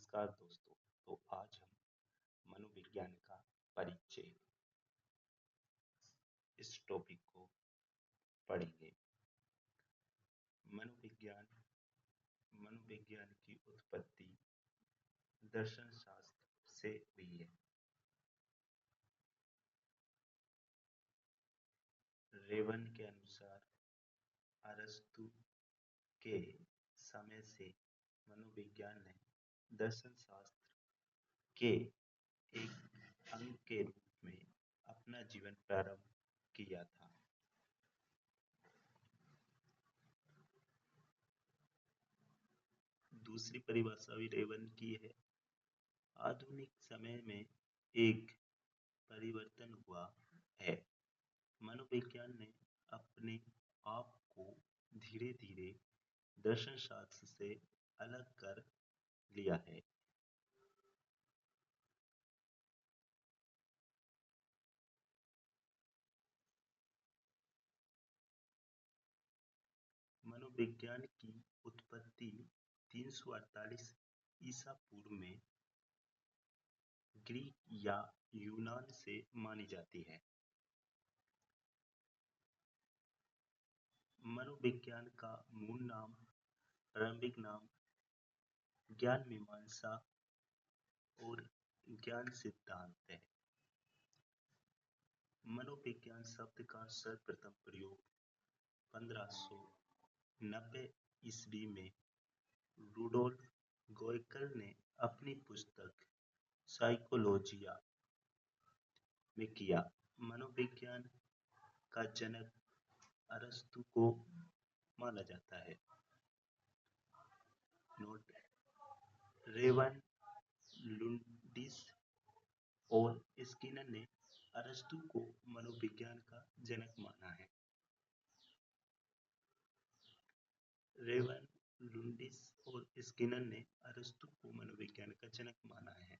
नमस्कार दोस्तों। तो आज हम मनोविज्ञान का परिचय इस टॉपिक को पढ़ेंगे। मनोविज्ञान मनोविज्ञान की उत्पत्ति दर्शन शास्त्र से हुई है। रेवन के अनुसार अरस्तु के समय से मनोविज्ञान ने दर्शन शास्त्र के एक अंग के रूप में अपना जीवन प्रारंभ किया था। दूसरी परिभाषा भी रेवन की है। आधुनिक समय में एक परिवर्तन हुआ है। मनोविज्ञान ने अपने आप को धीरे धीरे दर्शन शास्त्र से अलग कर लिया है। मनोविज्ञान की उत्पत्ति 348 ईसा पूर्व में ग्रीक या यूनान से मानी जाती है। मनोविज्ञान का मूल नाम, प्रारंभिक नाम ज्ञान मीमांसा और ज्ञान सिद्धांत है। मनोविज्ञान शब्द का सर्वप्रथम प्रयोग 1590 ईस्वी में रूडोल्फ गोएकल ने अपनी पुस्तक साइकोलॉजिया में किया। मनोविज्ञान का जनक अरस्तु को माना जाता है। नोट: रेवन, लुंडिस और स्किनर ने अरस्तु को मनोविज्ञान का जनक माना है। रेवन, लुंडिस और स्किनर ने अरस्तु को मनोविज्ञान का जनक माना है।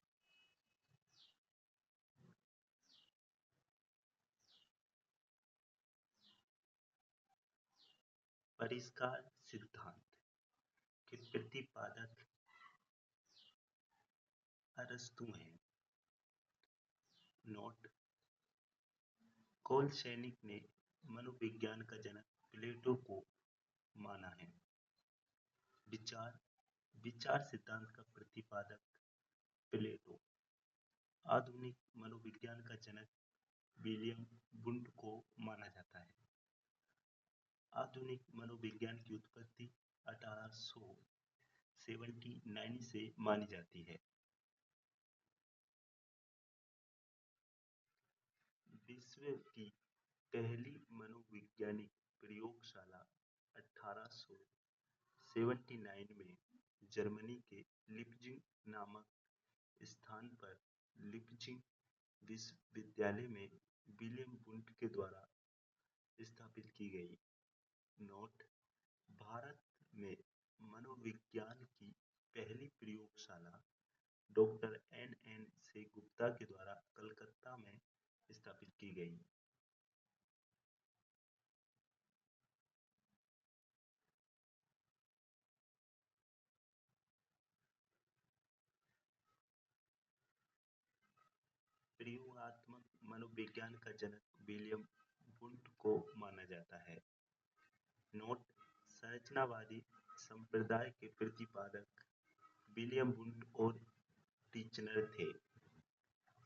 परिष्कार सिद्धांत के प्रतिपादक अरस्तु हैं। नोट: कोलशेनिक ने मनोविज्ञान का जनक प्लेटो को माना है। विचार सिद्धांत का प्रतिपादक प्लेटो। आधुनिक मनोविज्ञान का जनक विलियम वुंड को माना जाता है। आधुनिक मनोविज्ञान की उत्पत्ति 1879 से मानी जाती है। विश्व की पहली मनोवैज्ञानिक प्रयोगशाला 1879 में जर्मनी के लिप्जिग नामक स्थान पर लिप्जिग विश्वविद्यालय में विलियम वुंड के द्वारा स्थापित की गई। नोट: भारत में मनोविज्ञान की पहली प्रयोगशाला डॉक्टर एन से गुप्ता के द्वारा कलकत्ता में स्थापित की गई। प्रयोगात्मक मनोविज्ञान का जनक विलियम वुंड को माना जाता है। नोट: संरचनावादी संप्रदाय के प्रतिपादक विलियम वुंड और टीचनर थे।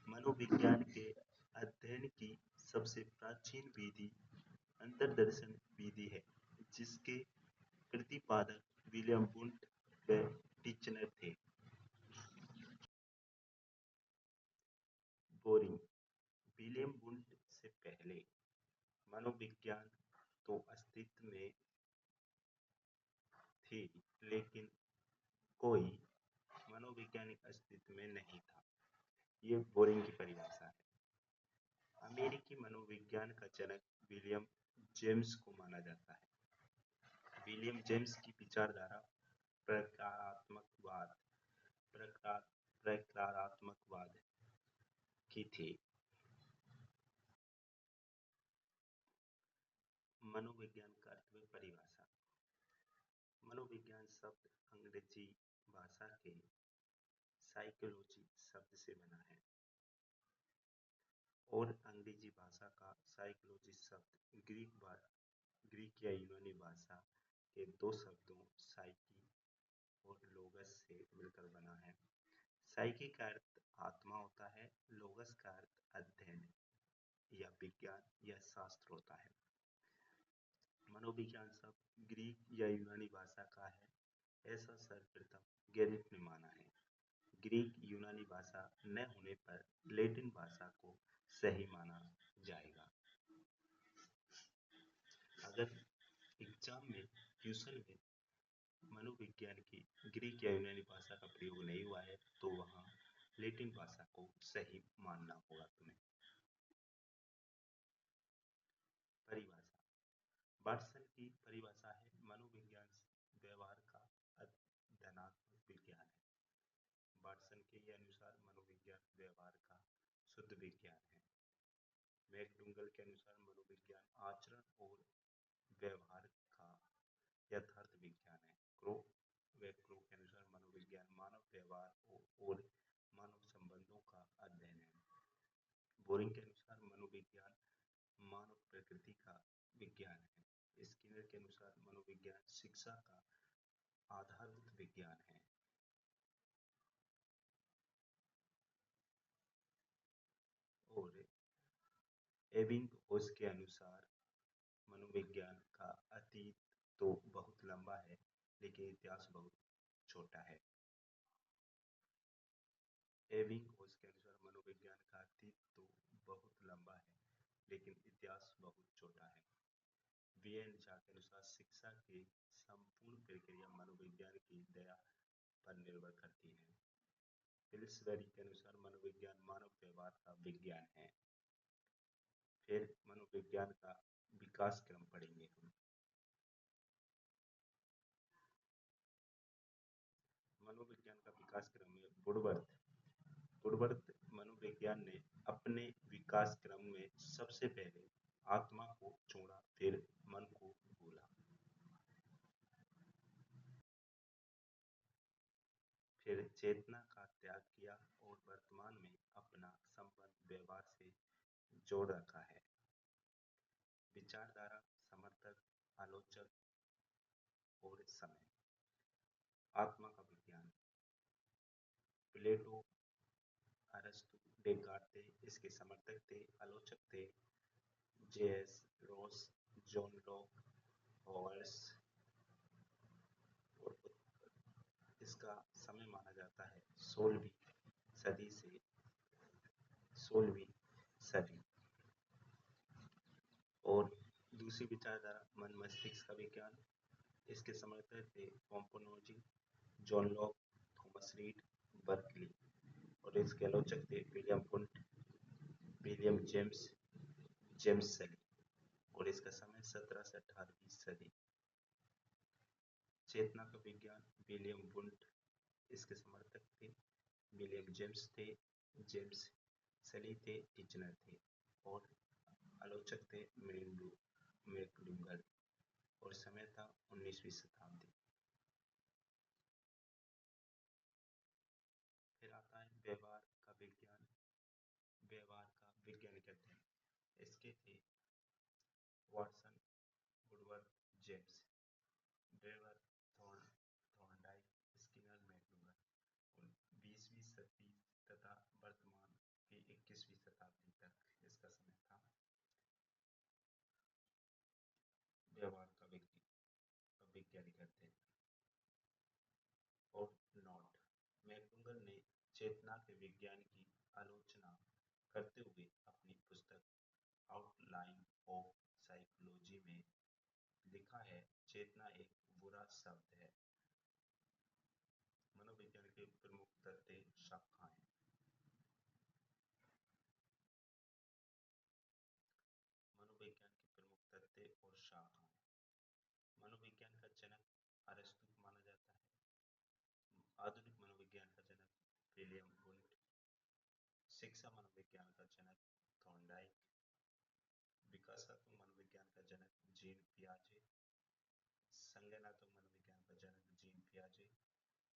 मनोविज्ञान के अध्ययन की सबसे प्राचीन विधि अंतर्दर्शन विधि है, जिसके प्रतिपादक विलियम वुंड व टीचनर थे। बोरिंग: विलियम वुंड से पहले मनोविज्ञान तो अस्तित्व में थी, लेकिन कोई मनोवैज्ञानिक अस्तित्व में नहीं था। ये बोरिंग की परिभाषा है। अमेरिकी मनोविज्ञान का जनक विलियम जेम्स को माना जाता है। विलियम जेम्स की विचारधारा प्रकारात्मकवाद की थी। मनोविज्ञान का अर्थ में परिभाषा। मनोविज्ञान शब्द अंग्रेजी भाषा के साइकोलॉजी शब्द से बना है और अंग्रेजी भाषा का साइकोलॉजी शब्द ग्रीक या यूनानी भाषा के दो शब्दों साइकी और लोगस से मिलकर बना है। साइकी का अर्थ आत्मा होता है, लोगस का अर्थ अध्ययन या विज्ञान या शास्त्र होता है। मनोविज्ञान शब्द ग्रीक या यूनानी भाषा का है, ऐसा सर्वप्रथम गैलिट ने माना है। ग्रीक यूनानी भाषा न होने पर लैटिन भाषा को सही माना जाएगा। अगर एग्जाम में क्वेश्चन में मनोविज्ञान की ग्रीक या यूनानी भाषा का प्रयोग नहीं हुआ है तो वहां लैटिन भाषा को सही मानना होगा तुम्हें। परिभाषा वाटसन की परिभाषा है मनोविज्ञान व्यवहार का अध्ययनात्मक विज्ञान है। वाटसन के अनुसार मनोविज्ञान व्यवहार का शुद्ध विज्ञान है। मैकडूगल के अनुसार मनोविज्ञान आचरण और व्यवहार का यथार्थ विज्ञान है। क्रो के अनुसार मनोविज्ञान मानव व्यवहार और मानव संबंधों का अध्ययन है। बोरिंग के अनुसार मनोविज्ञान मानव प्रकृति का विज्ञान है। स्किनर के अनुसार मनोविज्ञान शिक्षा का आधारभूत विज्ञान है। और एबिंगहॉस के अनुसार मनोविज्ञान का अतीत तो बहुत लंबा है लेकिन इतिहास बहुत छोटा है। एबिंगहॉस के अनुसार मनोविज्ञान का अतीत तो बहुत लंबा है लेकिन इतिहास बहुत छोटा है। वीएन झा के अनुसार शिक्षा की संपूर्ण प्रक्रिया मनोविज्ञान की दया पर निर्भर करती है। पिल्सबेरी के अनुसार मनोविज्ञान मानव व्यवहार का विज्ञान है। फिर मनोविज्ञान का विकास क्रम पढ़ेंगे हम। मनोविज्ञान का विकास क्रम में वुडवर्थ मनोविज्ञान ने अपने विकास क्रम में सबसे पहले आत्मा को छोड़ा, फिर मन को भूला, फिर चेतना का त्याग किया और वर्तमान में अपना संबंध व्यवहार से जोड़ रखा है। विचारधारा, समर्थक, आलोचक और समय। आत्मा का विज्ञान प्लेटो, अरस्तु, डेकार्ट थे, इसके समर्थक थे, आलोचक थे जेएस रॉस, जॉन लॉक, हॉवर्स। और इसका समय माना जाता है 16वीं सदी। और दूसरी विचारधारा मन मस्तिष्क का विज्ञान, इसके समर्थक थे Pomponazzi, John Locke, Thomas Reid, Berkeley. और इसके आलोचक थे विलियम वुंट, विलियम जेम्स सली। और इसका समय 17 से 18वीं सदी। चेतना का विज्ञान विलियम वुंट, इसके समर्थक थे विलियम जेम्स सली थे, टीचनर थे। और आलोचक थे मैकडूगल। और समय था 19वीं शताब्दी। फिर आता है व्यवहार का विज्ञान कहते हैं। इसके थे Watson, Woodworth, James, Drever, Thorndike, Skinner, McDougall. और 20वीं सदी तथा वर्तमान की 21वीं शताब्दी तक इसका समय था व्यवहार का विज्ञान कहते हैं। और नॉट मैकडूगल ने चेतना के विज्ञान की आलोचना करते हुए अपनी पुस्तक आउटलाइन ऑफ साइकोलॉजी में लिखा है, चेतना एक बुरा शब्द है। मनोविज्ञान के प्रमुख तथ्य शाखाएं। मनोविज्ञान के प्रमुख तथ्य और शाखाएं। मनोविज्ञान का जनक अरस्तु माना जाता है। आधुनिक मनोविज्ञान का जनक विलियम वुंट। शिक्षा मनोविज्ञान का जनक थॉर्नडाइक। विकासात्मक मनोविज्ञान का जनक जीन पियाजे। संज्ञानात्मक मनोविज्ञान का जनक जीन पियाजे।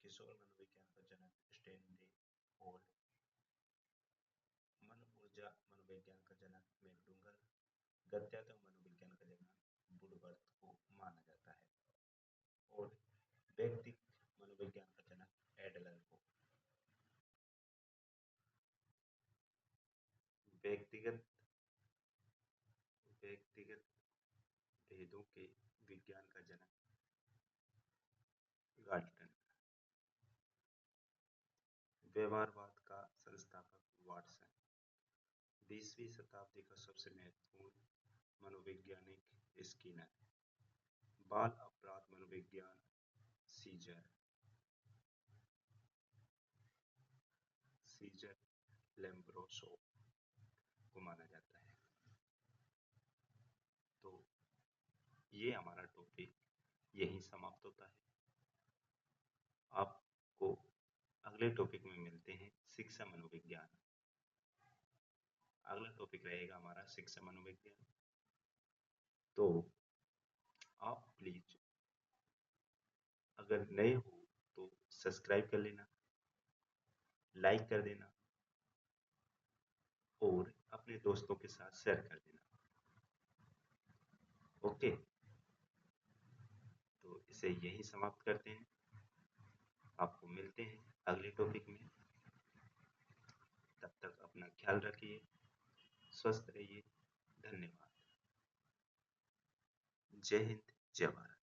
किशोर मनोविज्ञान का जनक स्टैनली होल्ड, मनोऊर्जा मनोविज्ञान का जनक मैकडूगल, गत्यात्मक मनोविज्ञान का जनक वुडवर्थ को माना जाता है और व्यक्तिगत मनोविज्ञान का जनक एडलर को। व्यक्तिगत व्यक्तिगत भेदों के विज्ञान का जनक गाल्टन। व्यवहारवाद का संस्थापक वाटसन। 20वीं शताब्दी का सबसे महत्वपूर्ण मनोवैज्ञानिक स्किनर। बाल अपराध मनोविज्ञान सीजर सीजर लेम्ब्रोसो को माना जाता है। तो ये हमारा टॉपिक यहीं समाप्त होता है। आपको अगले टॉपिक में मिलते हैं, शिक्षा मनोविज्ञान। अगला टॉपिक रहेगा हमारा शिक्षा मनोविज्ञान। तो आप प्लीज अगर नए हो तो सब्सक्राइब कर लेना, लाइक कर देना और अपने दोस्तों के साथ शेयर कर देना। ओके, तो इसे यहीं समाप्त करते हैं। आपको मिलते हैं अगले टॉपिक में। तब तक अपना ख्याल रखिए, स्वस्थ रहिए। धन्यवाद। जय हिंद, जय भारत।